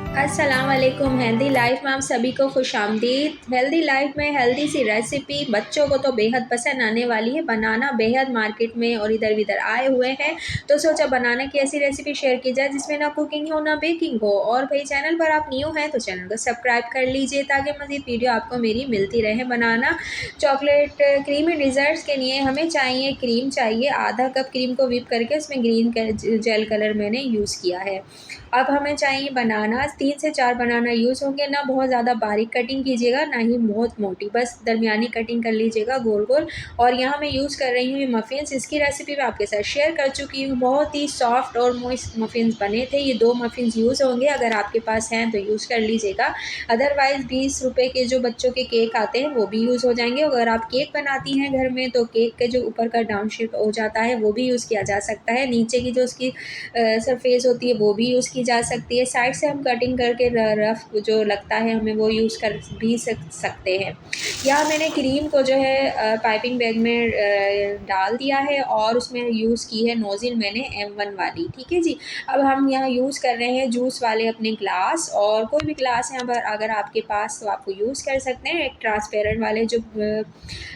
अस्सलाम वालेकुम। Healthy life में आप सभी को खुशामदीद। हेल्दी लाइफ में हेल्दी सी रेसिपी बच्चों को तो बेहद पसंद आने वाली है। बनाना बेहद मार्केट में और इधर उधर आए हुए हैं, तो सोचा बनाने की ऐसी रेसिपी शेयर की जाए जिसमें ना कुकिंग हो ना बेकिंग हो। और भाई चैनल पर आप न्यू हैं तो चैनल को सब्सक्राइब कर लीजिए ताकि मज़ीद वीडियो आपको मेरी मिलती रहे। बनाना चॉकलेट क्रीमी डिज़र्ट्स के लिए हमें चाहिए क्रीम चाहिए। आधा कप क्रीम को व्हिप करके उसमें ग्रीन जेल कलर मैंने यूज़ किया है। अब हमें चाहिए बनाना, 3 से 4 बनाना यूज़ होंगे। ना बहुत ज़्यादा बारीक कटिंग कीजिएगा ना ही बहुत मोटी, बस दरमियानी कटिंग कर लीजिएगा गोल गोल। और यहाँ मैं यूज़ कर रही हूँ ये मफ़िन्स। इसकी रेसिपी मैं आपके साथ शेयर कर चुकी हूँ। बहुत ही सॉफ्ट और मॉइस्ट मफ़िन्स बने थे। ये 2 मफ़िन्स यूज़ होंगे, अगर आपके पास हैं तो यूज़ कर लीजिएगा। अदरवाइज़ 20 रुपए के जो बच्चों के केक आते हैं वो भी यूज़ हो जाएंगे। अगर आप केक बनाती हैं घर में तो केक के जो ऊपर का डाउन शेप हो जाता है वो भी यूज़ किया जा सकता है। नीचे की जो उसकी सरफेस होती है वो भी यूज़ की जा सकती है। साइड से हम कटिंग करके रफ जो लगता है हमें वो यूज़ कर भी सकते हैं। यहाँ मैंने क्रीम को जो है पाइपिंग बैग में डाल दिया है और उसमें यूज़ की है नोज़िल मैंने M1 वाली। ठीक है जी। अब हम यहाँ यूज़ कर रहे हैं जूस वाले अपने ग्लास, और कोई भी ग्लास यहाँ पर अगर आपके पास तो आपको यूज़ कर सकते हैं। एक ट्रांसपेरेंट वाले जो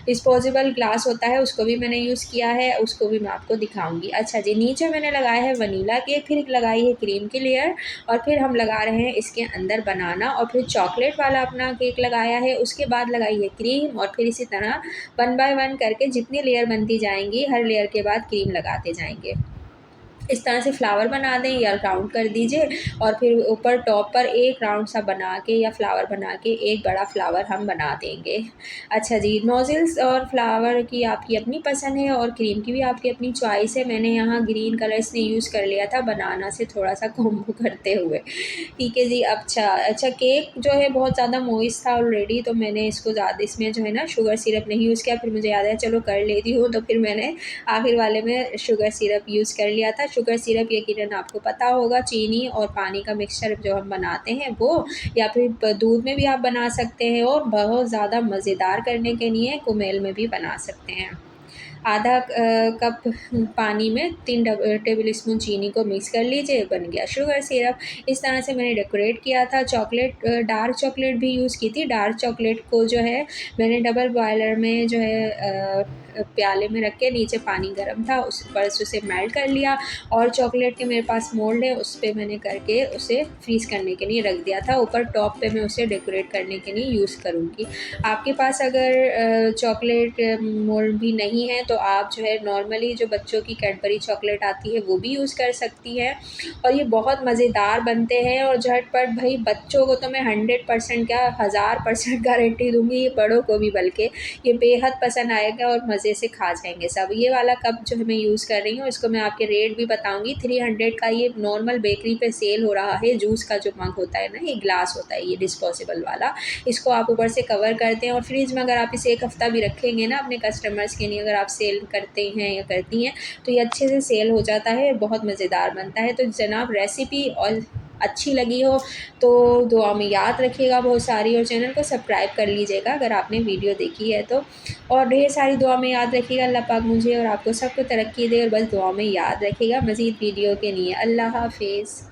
डिस्पोजेबल ग्लास होता है उसको भी मैंने यूज़ किया है, उसको भी मैं आपको दिखाऊंगी। अच्छा जी, नीचे मैंने लगाया है वनीला केक, फिर लगाई है क्रीम की लेयर, और फिर हम लगा रहे हैं इसके अंदर बनाना, और फिर चॉकलेट वाला अपना केक लगाया है। उसके बाद लगाई है क्रीम, और फिर इसी तरह 1 बाय 1 करके जितनी लेयर बनती जाएंगी हर लेयर के बाद क्रीम लगाते जाएंगे। इस तरह से फ्लावर बना दें या राउंड कर दीजिए, और फिर ऊपर टॉप पर एक राउंड सा बना के या फ्लावर बना के एक बड़ा फ्लावर हम बना देंगे। अच्छा जी, नोज़ल्स और फ्लावर की आपकी अपनी पसंद है और क्रीम की भी आपकी अपनी चॉइस है। मैंने यहाँ ग्रीन कलर इसने यूज़ कर लिया था बनाना से थोड़ा सा कॉम्बो करते हुए। ठीक है जी। अच्छा केक जो है बहुत ज़्यादा मॉइस्ट था ऑलरेडी, तो मैंने इसको ज़्यादा इसमें जो है ना शुगर सिरप नहीं यूज़ किया। फिर मुझे याद आया चलो कर लेती हूँ, तो फिर मैंने आखिर वाले में शुगर सिरप यूज़ कर लिया था। शुगर सिरप यकीनन आपको पता होगा, चीनी और पानी का मिक्सचर जो हम बनाते हैं वो, या फिर दूध में भी आप बना सकते हैं, और बहुत ज़्यादा मज़ेदार करने के लिए कुमेल में भी बना सकते हैं। आधा कप पानी में 3 टेबल स्पून चीनी को मिक्स कर लीजिए, बन गया शुगर सिरप। इस तरह से मैंने डेकोरेट किया था। चॉकलेट डार्क चॉकलेट भी यूज़ की थी। डार्क चॉकलेट को जो है मैंने डबल बॉयलर में जो है प्याले में रख के, नीचे पानी गर्म था उस पर से उसे मेल्ट कर लिया, और चॉकलेट के मेरे पास मोल्ड है उस पर मैंने करके उसे फ्रीज़ करने के लिए रख दिया था। ऊपर टॉप पे मैं उसे डेकोरेट करने के लिए यूज़ करूँगी। आपके पास अगर चॉकलेट मोल्ड भी नहीं है तो आप जो है नॉर्मली जो बच्चों की कैडबरी चॉकलेट आती है वो भी यूज़ कर सकती हैं, और ये बहुत मज़ेदार बनते हैं और झटपट। भाई बच्चों को तो मैं 100% क्या 1000% गारंटी दूँगी, ये बड़ों को भी बल्कि ये बेहद पसंद आएगा और मज़े से खा जाएंगे सब। ये वाला कप जो है मैं यूज़ कर रही हूँ, इसको मैं आपके रेट भी बताऊँगी। 300 का ये नॉर्मल बेकरी पे सेल हो रहा है। जूस का जो मग होता है ना, ये ग्लास होता है ये डिस्पोजेबल वाला, इसको आप ऊपर से कवर करते हैं और फ्रिज में अगर आप इसे 1 हफ़्ता भी रखेंगे ना अपने कस्टमर्स के लिए, अगर आप सेल करते हैं या करती हैं, तो ये अच्छे से सेल हो जाता है, बहुत मज़ेदार बनता है। तो जनाब रेसिपी और अच्छी लगी हो तो दुआ में याद रखिएगा बहुत सारी, और चैनल को सब्सक्राइब कर लीजिएगा अगर आपने वीडियो देखी है तो। और ढेर सारी दुआ में याद रखिएगा। अल्लाह पाक मुझे और आपको सबको तरक्की दे, और बस दुआ में याद रखिएगा मज़ीद वीडियो के लिए। अल्लाह हाफ़िज़।